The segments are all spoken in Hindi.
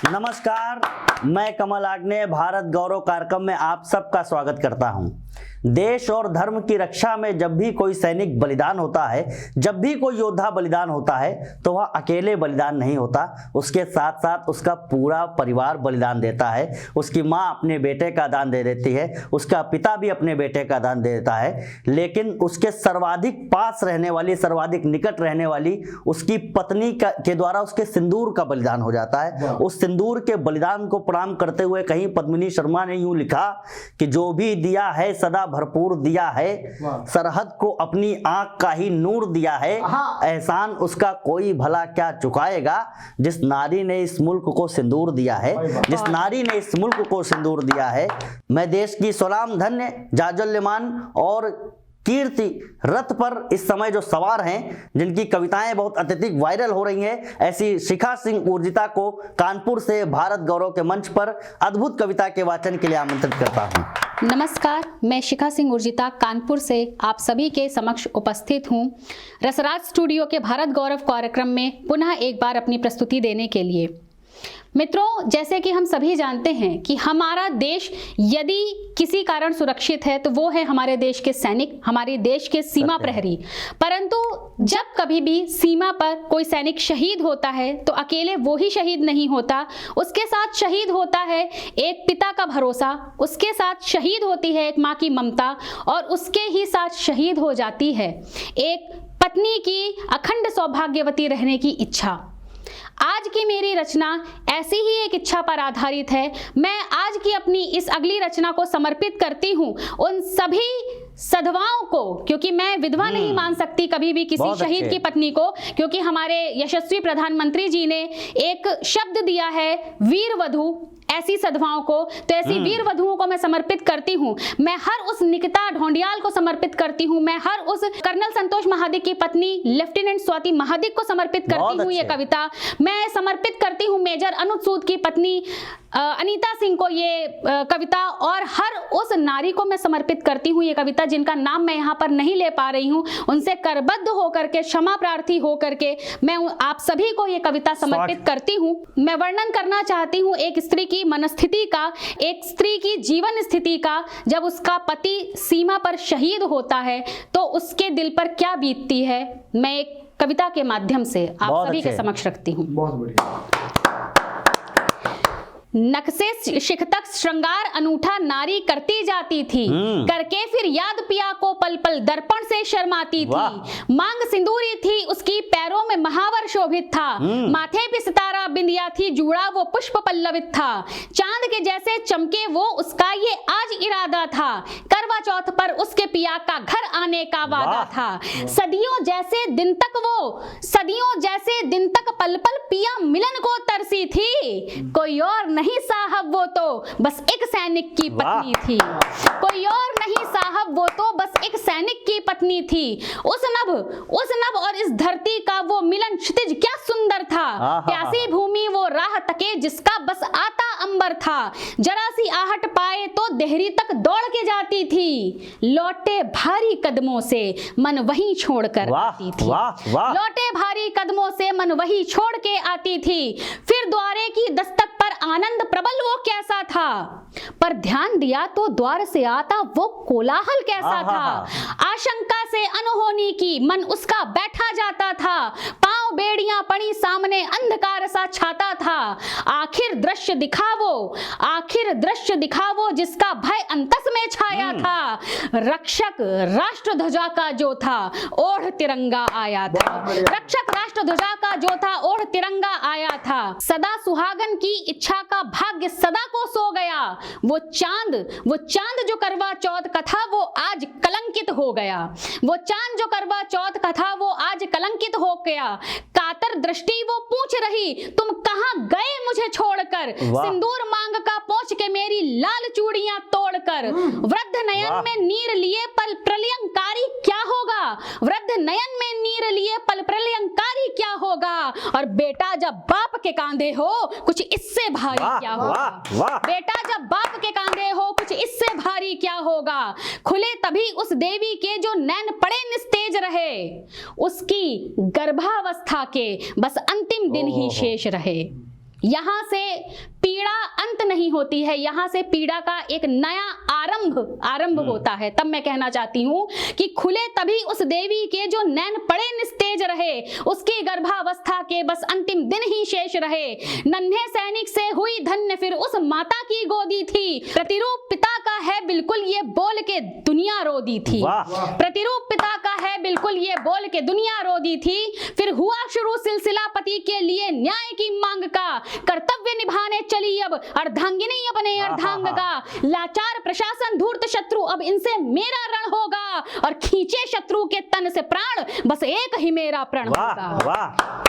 नमस्कार, मैं कमल आग्ने भारत गौरव कार्यक्रम में आप सबका स्वागत करता हूं। देश और धर्म की रक्षा में जब भी कोई सैनिक बलिदान होता है, जब भी कोई योद्धा बलिदान होता है, तो वह अकेले बलिदान नहीं होता, उसके साथ साथ उसका पूरा परिवार बलिदान देता है। उसकी माँ अपने बेटे का दान दे देती है, उसका पिता भी अपने बेटे का दान दे देता है, लेकिन उसके सर्वाधिक पास रहने वाली, सर्वाधिक निकट रहने वाली उसकी पत्नी के द्वारा उसके सिंदूर का बलिदान हो जाता है। उस सिंदूर के बलिदान को प्रणाम करते हुए कहीं पद्मिनी शर्मा ने यूं लिखा कि जो भी दिया है सदा भरपूर दिया है, सरहद को अपनी आंख का ही नूर दिया है, एहसान उसका कोई भला क्या चुकाएगा, जिस नारी ने इस मुल्क को सिंदूर दिया है, जिस नारी ने इस मुल्क को सिंदूर दिया है। मैं देश की स्वनाम धन्य, जाज्वल्यमान और कीर्ति रथ पर इस समय जो सवार हैं, जिनकी कविताएं बहुत अत्यधिक वायरल हो रही हैं, ऐसी शिखा सिंह ऊर्जिता को कानपुर से भारत गौरव के मंच पर अद्भुत कविता के वाचन के लिए आमंत्रित करता हूं। नमस्कार, मैं शिखा सिंह ऊर्जिता कानपुर से आप सभी के समक्ष उपस्थित हूं रसराज स्टूडियो के भारत गौरव कार्यक्रम में पुनः एक बार अपनी प्रस्तुति देने के लिए। मित्रों, जैसे कि हम सभी जानते हैं कि हमारा देश यदि किसी कारण सुरक्षित है तो वो है हमारे देश के सैनिक, हमारे देश के सीमा प्रहरी। परंतु जब कभी भी सीमा पर कोई सैनिक शहीद होता है तो अकेले वो ही शहीद नहीं होता, उसके साथ शहीद होता है एक पिता का भरोसा, उसके साथ शहीद होती है एक माँ की ममता, और उसके ही साथ शहीद हो जाती है एक पत्नी की अखंड सौभाग्यवती रहने की इच्छा। आज की मेरी रचना ऐसी ही एक इच्छा पर आधारित है। मैं आज की अपनी इस अगली रचना को समर्पित करती हूँ उन सभी सधवाओं को, क्योंकि मैं विधवा नहीं मान सकती कभी भी किसी शहीद की पत्नी को, क्योंकि हमारे यशस्वी प्रधानमंत्री जी ने एक शब्द दिया है वीर वधु, ऐसी सधवाओं को। तो ऐसी वीर वधुओं को मैं समर्पित करती हूँ। मैं हर उस निकिता ढोंडियाल को समर्पित करती हूँ, मैं हर उस कर्नल संतोष महादिक की पत्नी लेफ्टिनेंट स्वाति महादिक को समर्पित करती हूँ ये कविता। मैं समर्पित करती हूँ मेजर अनुज सूद की पत्नी अनीता सिंह को ये कविता, और हर उस नारी को मैं समर्पित करती हूँ ये कविता जिनका नाम मैं यहाँ पर नहीं ले पा रही हूँ। उनसे करबद्ध होकर के, क्षमा प्रार्थी होकर के मैं आप सभी को ये कविता समर्पित करती हूँ। मैं वर्णन करना चाहती हूँ एक स्त्री की मनस्थिति का, एक स्त्री की जीवन स्थिति का। जब उसका पति सीमा पर शहीद होता है तो उसके दिल पर क्या बीतती है, मैं एक कविता के माध्यम से आप सभी के समक्ष रखती हूँ। बहुत बढ़िया। नख से शिख तक श्रृंगार अनूठा नारी करती जाती थी, करके फिर याद पिया को पल पल दर्पण से शर्माती थी। मांग सिंदूरी थी उसकी, पैरों में महावर शोभित था, माथे पे सितारा बिंदिया थी, जूड़ा वो पुष्प पल्लवित था। चांद के जैसे चमके वो उसका ये आज इरादा था, करवा चौथ पर उसके पिया का घर आने का वादा था। सदियों जैसे दिन तक वो, सदियों जैसे दिन तक पल पल पिया मिलन को तरसी थी। कोई और नहीं साहब वो तो बस एक सैनिक की पत्नी थी, कोई और नहीं साहब वो तो बस एक सैनिक की पत्नी थी। उस नभ और इस धरती का वो मिलन क्षितिज क्या सुंदर था, प्यासी भूमि वो राह तके जिसका बस आता अंबर था। जरा सी आहट पाए तो देहरी तक दौड़ के जाती थी, लौटे भारी कदमों से मन वहीं छोड़ कर आती थी। लौटे भारी कदमों से मन वहीं छोड़ के आती थी। फिर द्वारे की दस्तक पर आनंद प्रबल वो कैसा था, पर ध्यान दिया तो द्वार से आता वो कोलाहल कैसा था। आशंका से अनहोनी की मन उसका बैठा जाता था, पांव बेड़ियां पड़ी सामने अंधकार सा छाता था। आखिर दृश्य दिखावो जिसका भय अंतस में छाया था। रक्षक राष्ट्र ध्वजा का जो था ओढ़ तिरंगा आया था, रक्षक राष्ट्र ध्वजा का जो था ओढ़ तिरंगा आया था। सदा सुहागन की इच्छा का भाग्य सदा को सो गया, वो चांद जो करवा चौथ का था वो आज कलंकित हो गया, वो चांद जो करवा चौथ का था वो आज कलंकित हो गया। कातर दृष्टि वो पूछ रही तुम कहां गए मुझे छोड़कर, सिंदूर मांग का पोंछ के मेरी लाल चूड़ियां तोड़कर। वृद्ध नयन में नीर लिए पल प्रलयंकारी क्या होगा, वृद्ध नयन में नीर लिए पल प्रलयंकारी क्या होगा। और बेटा जब बाप के कांधे हो कुछ इससे भारी क्या होगा, बेटा जब बाप के कांधे हो कुछ इससे भारी क्या होगा। खुले तभी उस देवी के जो नैन पड़े निस्तेज रहे, उसकी गर्भावस्था के बस अंतिम दिन ही शेष रहे। यहाँ से पीड़ा अंत नहीं होती है, यहाँ से पीड़ा का एक नया आरंभ होता है। तब मैं कहना चाहती हूँ कि खुले तभी उस देवी के जो नैन पड़े निस्तेज रहे, उसकी गर्भावस्था के बस अंतिम दिन ही शेष रहे। नन्हे सैनिक से हुई धन्य फिर उस माता की गोदी थी, प्रतिरूप पिता का है बिल्कुल ये बोल के दुनिया रो दी थी। प्रतिरूप पिता का है बिल्कुल ये बोल के दुनिया रो दी थी। फिर हुआ शुरू सिलसिला पति के लिए न्याय की मांग का, कर्तव्य निभाने चली अब अर्धांगिनी अपने अर्धांग का। लाचार प्रशासन धूर्त शत्रु अब इनसे मेरा रण होगा, और खींचे शत्रु के तन से प्राण बस एक ही मेरा प्रण होगा।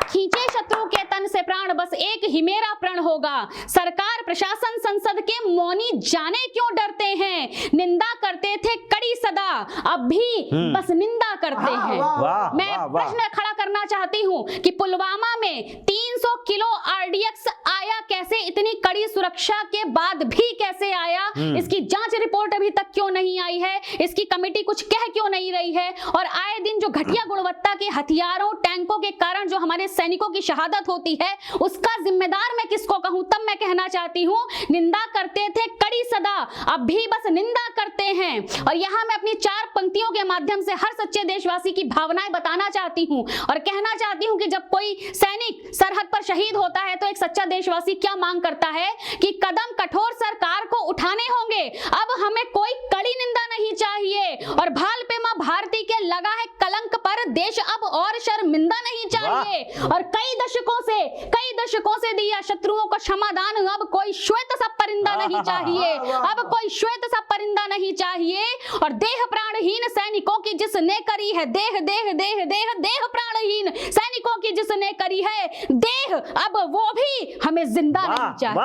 खींचे शत्रु के तन से प्राण बस एक ही मेरा प्रण होगा। सरकार प्रशासन संसद के मौनी जाने क्यों डरते हैं, निंदा करते थे कड़ी सदा अब भी बस निंदा करते हैं। मैं प्रश्न खड़ा करना चाहती हूँ कि पुलवामा में 300 किलो RDX आया कैसे, इतनी कड़ी सुरक्षा के बाद भी कैसे आया, इसकी जांच रिपोर्ट अभी तक क्यों नहीं आई है, इसकी कमेटी कुछ कह क्यों नहीं रही है। और आए दिन जो घटिया गुणवत्ता के हथियारों टैंकों के कारण जो हमारे सैनिकों की शहादत होती है, उसका जिम्मेदार मैं किसको कहूं। तब मैं कहना चाहती हूं, निंदा करते थे कड़ी सदा अब भी बस निंदा करते हैं। और यहां मैं अपनी 4 पंक्तियों के माध्यम से हर सच्चे देशवासी की भावनाएं बताना चाहती हूं और कहना चाहती हूं कि जब कोई सैनिक सरहद पर शहीद होता है तो एक सच्चा देशवासी क्या मांग करता है कि कदम कठोर सरकार को उठाने होंगे, अब हमें कोई कड़ी निंदा नहीं चाहिए। और भाल पे मां भारती के लगा है कलंक पर देश अब और शर्मिंदा नहीं चाहिए। और कई दशकों से दिया शत्रुओं को क्षमादान, अब कोई श्वेत सा परिंदा नहीं चाहिए, अब कोई श्वेत सा परिंदा नहीं चाहिए। और देह प्राणहीन सैनिकों की जिसने करी है देह देह देह देह देह प्राणहीन सैनिकों की जिसने करी है देह, अब वो भी हमें जिंदा नहीं चाहिए।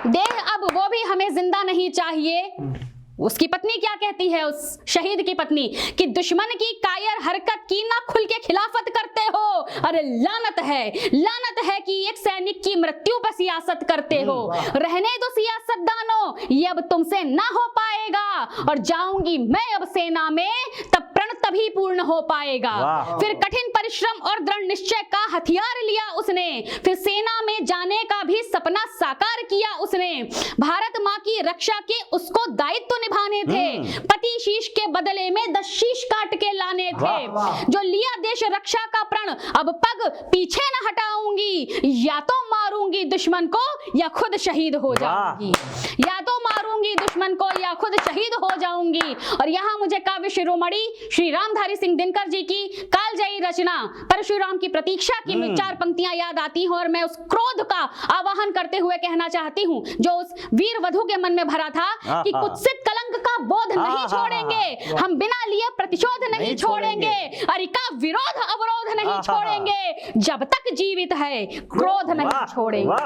देह अब वो भी हमें जिंदा नहीं चाहिए। उसकी पत्नी क्या कहती है, उस शहीद की पत्नी, कि दुश्मन की कायर हरकत की ना खुल के खिलाफत करते हो। अरे लानत है कि एक सैनिक की मृत्यु पर सियासत करते हो। रहने दो सियासतदानों, ये अब तुमसे ना हो पाएगा। और जाऊंगी मैं अब सेना में, तब प्रण तभी पूर्ण हो पाएगा। फिर कठिन परिश्रम और दृढ़ निश्चय का हथियार लिया उसने, फिर सेना में जाने का भी सपना साकार किया उसने। भारत माँ की रक्षा के उसको दायित्व निभाने थे, पति शीश के बदले में 10 शीश काट के लाने थे। जो लिया देश रक्षा का प्रण, अब पग पीछे न हटाऊंगी, या तो मारूंगी दुश्मन को या खुद शहीद हो जाऊंगी, या तो मारूंगी दुश्मन को या खुद शहीद हो जाऊंगी। और यहाँ मुझे काव्य शिरोमणि श्री रामधारी सिंह दिनकर जी की कालजयी रचना परशुराम की प्रतीक्षा की 4 पंक्तियां याद आती हैं। और मैं उस क्रोध का आवाहन करते हुए कहना चाहती हूं जो उस वीर वधु के मन में भरा था कि कुत्सित कलंक का बोध नहीं छोड़ेंगे, हम बिना लिए प्रतिशोध नहीं छोड़ेंगे, अरिका विरोध अवरोध नहीं छोड़ेंगे, जब तक जीवित है क्रोध नहीं छोड़ेंगे,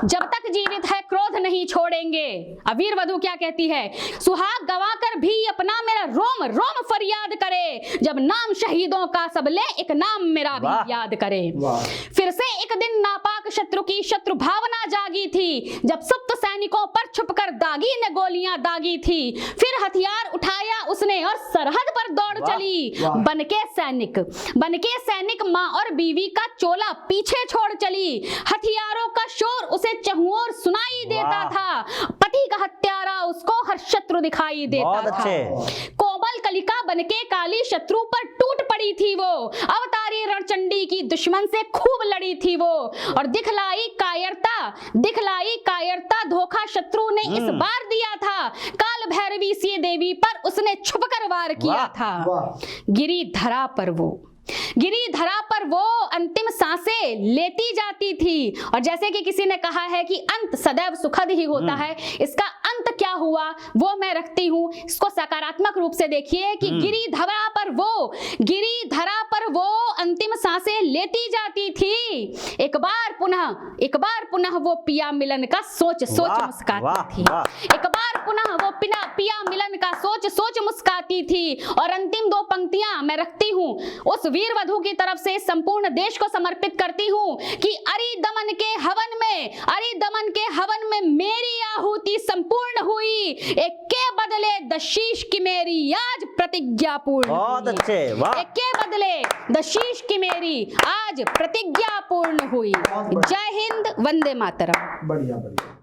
जब तक जीवित है क्रोध नहीं छोड़ेंगे। अवीर वधु क्या कहती है, सुहाग गवाकर भी अपना मेरा रोम रोम फरियाद करे, जब नाम शहीदों का सब ले एक नाम मेरा भी याद करे। फिर से एक दिन नापाक शत्रु की शत्रु भावना जागी थी, जब सुप्त सैनिकों पर छुपकर दागी ने गोलियां दागी थी। फिर हथियार उठाया उसने और सरहद पर दौड़ चली, बनके सैनिक माँ और बीवी का चोला पीछे छोड़ चली। हथियारों का शोर उसे चहुओर सुनाई देता था, पति का हत्यारा उसको हर शत्रु दिखाई देता था। कोमल कलिका बनके काली शत्रु पर टूट पड़ी थी वो, अवतारी रणचंडी की दुश्मन से खूब लड़ी थी वो। और दिखलाई कायरता धोखा शत्रु ने इस बार दिया था, काल भैरवी सी देवी पर उसने छुपकर वार किया था। गिरी धरा पर वो अंतिम सांसें लेती जाती थी। और जैसे कि किसी ने कहा है कि अंत सदैव सुखद ही होता है, इसका अंत क्या हुआ वो मैं रखती हूँ। इसको सकारात्मक रूप से देखिए कि गिरी धरा पर वो अंतिम सांसें लेती जाती थी। एक बार पुनः वो पिया मिलन का सोच मुस्काती थी। एक बार बार पुनः वो पिया मिलन का सोच सोच मुस्काती थी। और अंतिम दो पंक्तियां मैं रखती हूँ, उस वीर वधू की तरफ से संपूर्ण देश को समर्पित करती हूँ कि अरि दमन के हवन में मेरी आहुति संपूर्ण हुई, एक के बदले दशीश की मेरी आज प्रतिज्ञा पूर्ण बहुत हुई। अच्छे, वाह। एक के बदले दशीश की मेरी आज प्रतिज्ञा पूर्ण हुई। जय हिंद, वंदे मातरम। बढ़िया बढ़िया।